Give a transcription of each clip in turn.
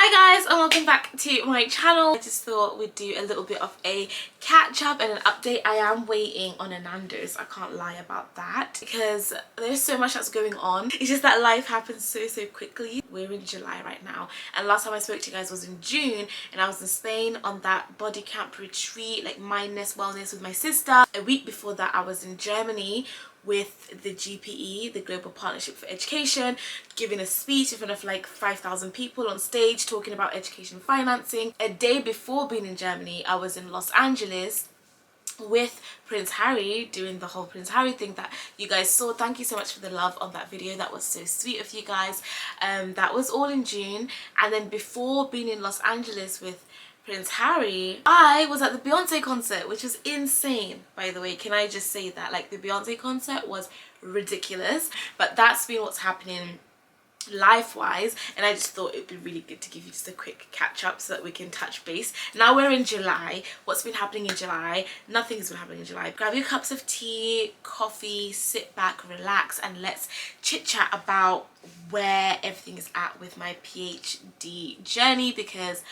Hi guys and welcome back to my channel. I just thought we'd do a little bit of a catch up and an update. I am waiting on a Nando's, I can't lie about that, because there's so much that's going on. It's just that life happens so quickly. We're in July right now, and last time I spoke to you guys was in June, and I was in Spain on that body camp retreat, like mindness wellness with my sister. A week before that I was in Germany with the GPE, the Global Partnership for Education, giving a speech in front of like 5,000 people on stage talking about education financing. A day before being in Germany, I was in Los Angeles with Prince Harry, doing the whole Prince Harry thing that you guys saw. Thank you so much for the love on that video. That was so sweet of you guys. That was all in June. And then before being in Los Angeles with Prince Harry, I was at the Beyonce concert, which was insane, by the way. Can I just say that, like, the Beyonce concert was ridiculous. But that's been what's happening life-wise, and I just thought it would be really good to give you just a quick catch up so that we can touch base. Now we're in July. What's been happening in July? Nothing's been happening in July. Grab your cups of tea, coffee, sit back, relax, and let's chit chat about where everything is at with my PhD journey, because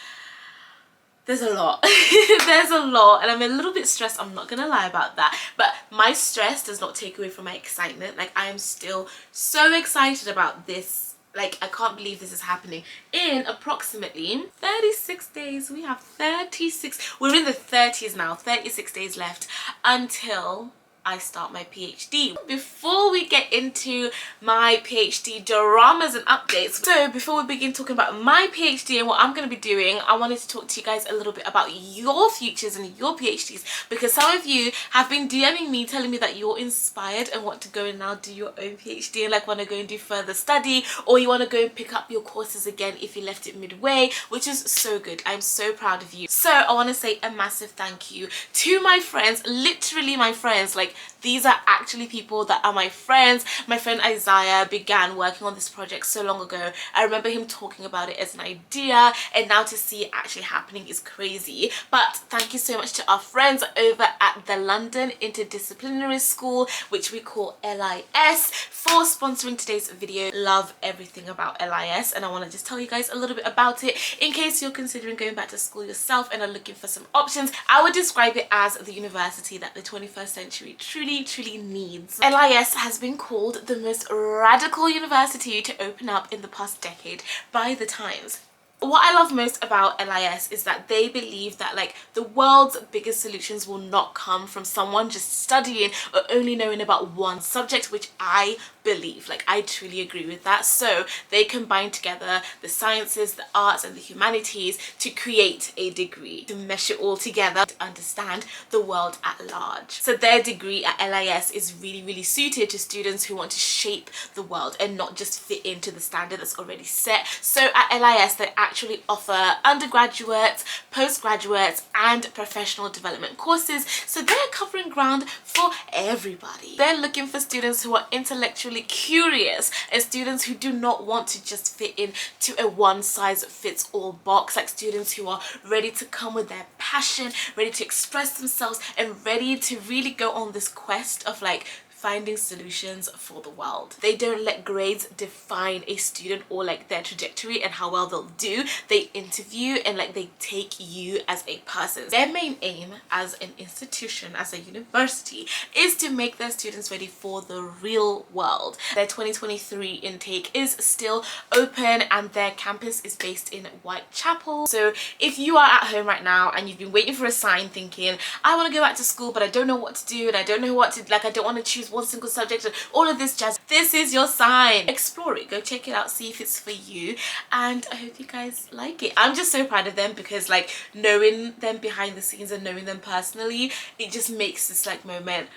there's a lot. There's a lot, and I'm a little bit stressed, I'm not gonna lie about that, but my stress does not take away from my excitement. Like, I am still so excited about this. Like, I can't believe this is happening in approximately 36 days. We have 36, we're in the 30s now, 36 days left until I start my PhD. Before we get into my PhD dramas and updates, so before we begin talking about my PhD and what I'm going to be doing, I wanted to talk to you guys a little bit about your futures and your PhDs, because some of you have been DMing me telling me that you're inspired and want to go and now do your own PhD and like want to go and do further study, or you want to go and pick up your courses again if you left it midway, which is so good. I'm so proud of you. So I want to say a massive thank you to my friends, literally my friends. Like, these are actually people that are my friends. My friend Isaiah began working on this project so long ago. I remember him talking about it as an idea, and now to see it actually happening is crazy. But thank you so much to our friends over at the London Interdisciplinary School, which we call LIS, for sponsoring today's video. Love everything about LIS, and I want to just tell you guys a little bit about it in case you're considering going back to school yourself and are looking for some options. I would describe it as the university that the 21st century truly needs. LIS has been called the most radical university to open up in the past decade by the Times. What I love most about LIS is that they believe that, like, the world's biggest solutions will not come from someone just studying or only knowing about one subject, which I believe. Like, I truly agree with that. So they combine together the sciences, the arts and the humanities to create a degree to mesh it all together to understand the world at large. So their degree at LIS is really suited to students who want to shape the world and not just fit into the standard that's already set. So at LIS they actually offer undergraduates, postgraduates and professional development courses, so they're covering ground for everybody. They're looking for students who are intellectually curious and students who do not want to just fit into a one-size-fits-all box, like students who are ready to come with their passion, ready to express themselves and ready to really go on this quest of like finding solutions for the world. They don't let grades define a student or like their trajectory and how well they'll do. They interview and like they take you as a person. Their main aim as an institution, as a university, is to make their students ready for the real world. Their 2023 intake is still open and their campus is based in Whitechapel. So if you are at home right now and you've been waiting for a sign thinking, I want to go back to school but I don't know what to do and I don't know what to, like, I don't want to choose one single subject and all of this jazz, this is your sign. Explore it, go check it out, see if it's for you, and I hope you guys like it. I'm just so proud of them because, like, knowing them behind the scenes and knowing them personally, it just makes this like moment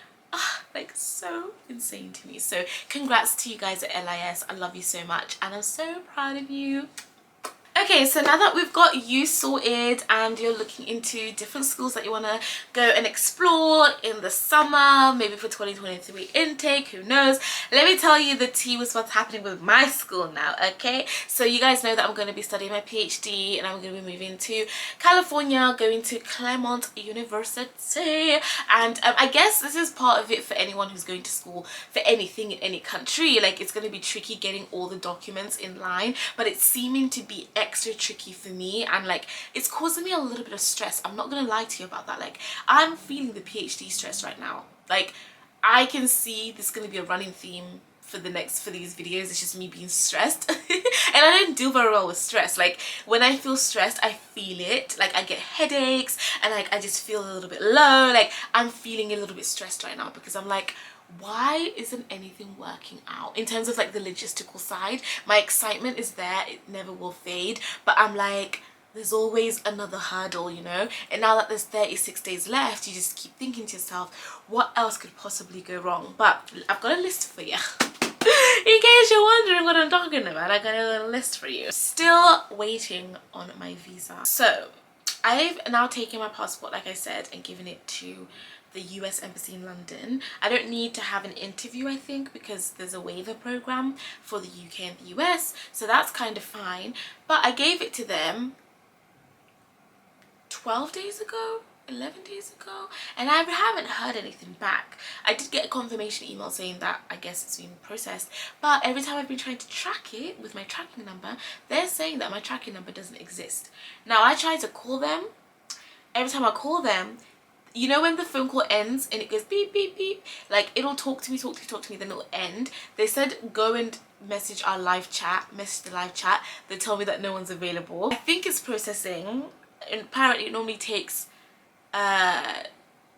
like so insane to me. So congrats to you guys at LIS. I love you so much and I'm so proud of you. Okay, so now that we've got you sorted and you're looking into different schools that you want to go and explore in the summer, maybe for 2023 intake, who knows, let me tell you the tea with what's happening with my school now. Okay, so you guys know that I'm going to be studying my PhD and I'm going to be moving to California, going to Claremont University, and I guess this is part of it for anyone who's going to school for anything in any country. Like, it's going to be tricky getting all the documents in line, but it's seeming to be extra tricky for me, and like it's causing me a little bit of stress. I'm not gonna lie to you about that. Like I'm feeling the PhD stress right now. Like I can see this is gonna be a running theme for these videos. It's just me being stressed and I don't deal very well with stress. Like when I feel stressed, I feel it. Like I get headaches and like I just feel a little bit low. Like I'm feeling a little bit stressed right now because I'm like, why isn't anything working out in terms of like the logistical side? My excitement is there, it never will fade, but I'm like, there's always another hurdle, you know. And now that there's 36 days left, you just keep thinking to yourself, what else could possibly go wrong? But I've got a list for you. In case you're wondering what I'm talking about, I got a little list for you. Still waiting on my visa. So I've now taken my passport, like I said, and given it to the US Embassy in London. I don't need to have an interview, I think, because there's a waiver program for the UK and the US, so that's kind of fine. But I gave it to them 12 days ago, 11 days ago, and I haven't heard anything back. I did get a confirmation email saying that I guess it's been processed, but every time I've been trying to track it with my tracking number, they're saying that my tracking number doesn't exist. Now I tried to call them. Every time I call them, you know when the phone call ends and it goes beep beep beep, like it'll talk to me, then it'll end. They said go and message our live chat, message the live chat. They tell me that no one's available. I think it's processing, and apparently it normally takes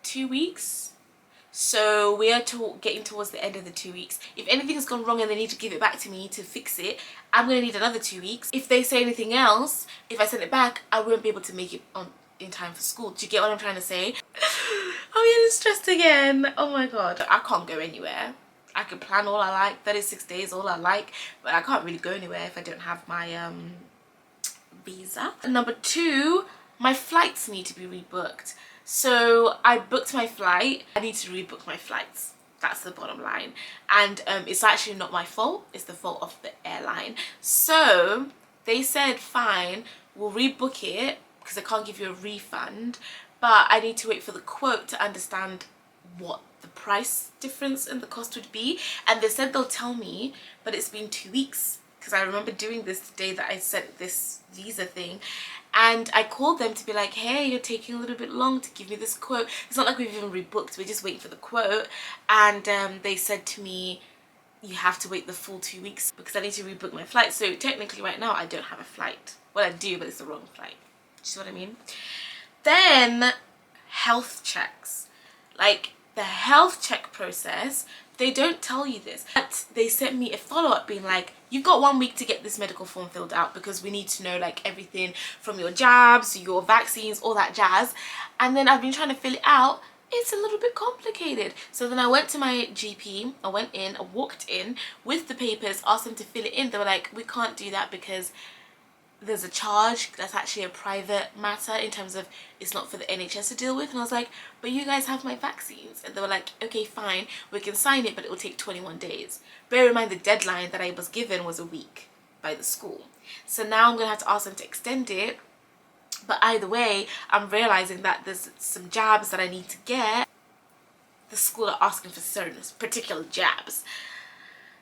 2 weeks. So we are getting towards the end of the 2 weeks. If anything has gone wrong and they need to give it back to me to fix it, I'm gonna need another 2 weeks. If they say anything else, if I send it back, I won't be able to make it on in time for school. Do you get what I'm trying to say? I'm getting stressed again. Oh my god, I can't go anywhere. I can plan all I like, 36 days all I like, but I can't really go anywhere if I don't have my visa. Number 2, my flights need to be rebooked. So I booked my flight, I need to rebook my flights. That's the bottom line. And it's actually not my fault, it's the fault of the airline. So they said fine, we'll rebook it because I can't give you a refund, but I need to wait for the quote to understand what the price difference and the cost would be. And they said they'll tell me, but it's been 2 weeks, because I remember doing this the day that I sent this visa thing, and I called them to be like, hey, you're taking a little bit long to give me this quote. It's not like we've even rebooked, we're just waiting for the quote. And they said to me, you have to wait the full 2 weeks because I need to rebook my flight. So technically right now I don't have a flight. Well, I do, but it's the wrong flight. Do you see what I mean? Then health checks. Like the health check process, they don't tell you this, but they sent me a follow-up being like, you've got 1 week to get this medical form filled out because we need to know like everything from your jabs, your vaccines, all that jazz. And then I've been trying to fill it out. It's a little bit complicated. So then I went to my GP, I walked in with the papers, asked them to fill it in. They were like, we can't do that because there's a charge. That's actually a private matter in terms of it's not for the NHS to deal with. And I was like, but you guys have my vaccines. And they were like, okay, fine, we can sign it, but it will take 21 days. Bear in mind the deadline that I was given was a week by the school. So now I'm gonna have to ask them to extend it. But either way, I'm realizing that there's some jabs that I need to get. The school are asking for certain particular jabs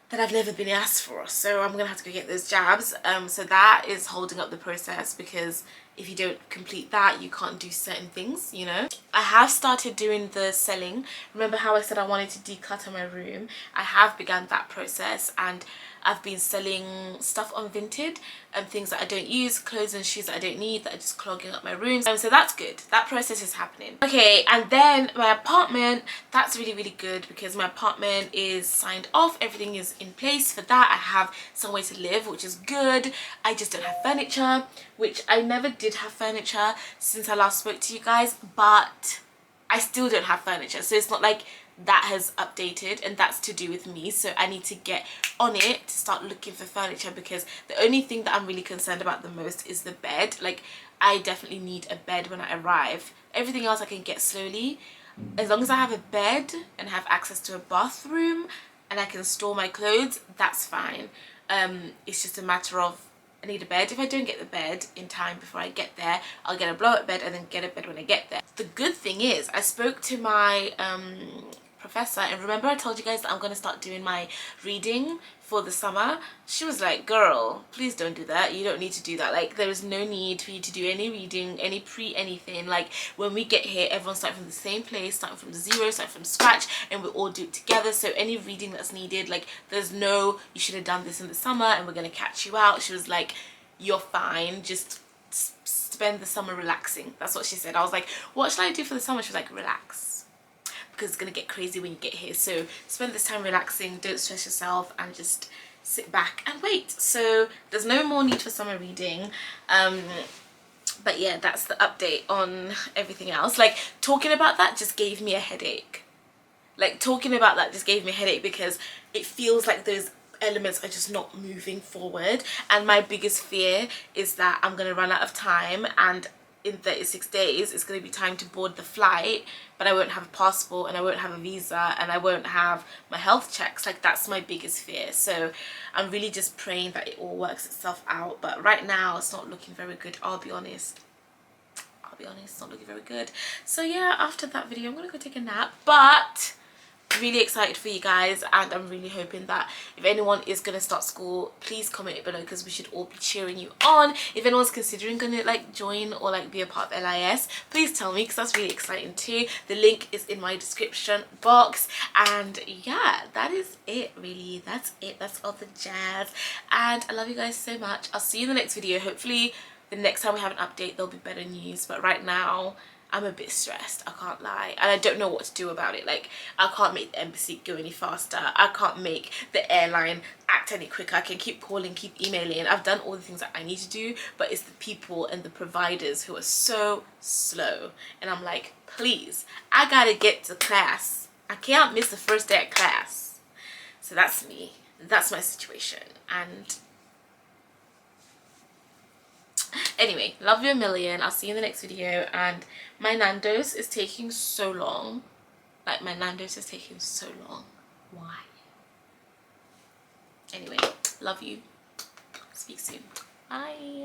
that I've never been asked for, so I'm gonna have to go get those jabs. So that is holding up the process, because if you don't complete that, you can't do certain things, you know. I have started doing the selling. Remember how I said I wanted to declutter my room? I have begun that process, and I've been selling stuff on Vinted and things that I don't use, clothes and shoes that I don't need, that are just clogging up my room. So that's good. That process is happening. Okay, and then my apartment, that's really, really good because my apartment is signed off. Everything is in place for that. I have somewhere to live, which is good. I just don't have furniture, which I never did have furniture since I last spoke to you guys, but I still don't have furniture. So it's not like that has updated, and that's to do with me. So I need to get on it to start looking for furniture, because the only thing that I'm really concerned about the most is the bed. Like I definitely need a bed when I arrive. Everything else I can get slowly. As long as I have a bed and have access to a bathroom and I can store my clothes, that's fine. It's just a matter of I need a bed. If I don't get the bed in time before I get there, I'll get a blow-up bed and then get a bed when I get there. The good thing is I spoke to my professor, and remember I told you guys that I'm going to start doing my reading for the summer. She was like, girl, please don't do that. You don't need to do that. Like, there is no need for you to do any reading, any anything. Like, when we get here, everyone's starting from the same place, starting from zero, starting from scratch, and we'll all do it together. So any reading that's needed, like, there's no, you should have done this in the summer and we're going to catch you out. She was like, you're fine, just spend the summer relaxing. That's what she said. I was like, what should I do for the summer? She was like, relax, because it's gonna get crazy when you get here. So spend this time relaxing, don't stress yourself, and just sit back and wait. So there's no more need for summer reading. But yeah, that's the update on everything else. Like, talking about that just gave me a headache. Like, talking about that just gave me a headache because it feels like those elements are just not moving forward, and my biggest fear is that I'm gonna run out of time, and in 36 days it's gonna be time to board the flight, but I won't have a passport and I won't have a visa and I won't have my health checks. Like, that's my biggest fear. So I'm really just praying that it all works itself out, but right now it's not looking very good. I'll be honest, it's not looking very good. So yeah, after that video I'm gonna go take a nap, but really excited for you guys, and I'm really hoping that if anyone is gonna start school, please comment it below, because we should all be cheering you on. If anyone's considering gonna like join or like be a part of LIS, please tell me, because that's really exciting too. The link is in my description box, and yeah, that is it really. That's it, that's all the jazz, and I love you guys so much. I'll see you in the next video. Hopefully the next time we have an update there'll be better news, but right now I'm a bit stressed, I can't lie, and I don't know what to do about it. Like, I can't make the embassy go any faster, I can't make the airline act any quicker. I can keep calling, keep emailing, I've done all the things that I need to do, but it's the people and the providers who are so slow, and I'm like, please, I gotta get to class, I can't miss the first day of class. So that's me, that's my situation. And anyway, love you a million. I'll see you in the next video. And my Nando's is taking so long. Like, my Nando's is taking so long. Why? Anyway, love you. Speak soon. Bye.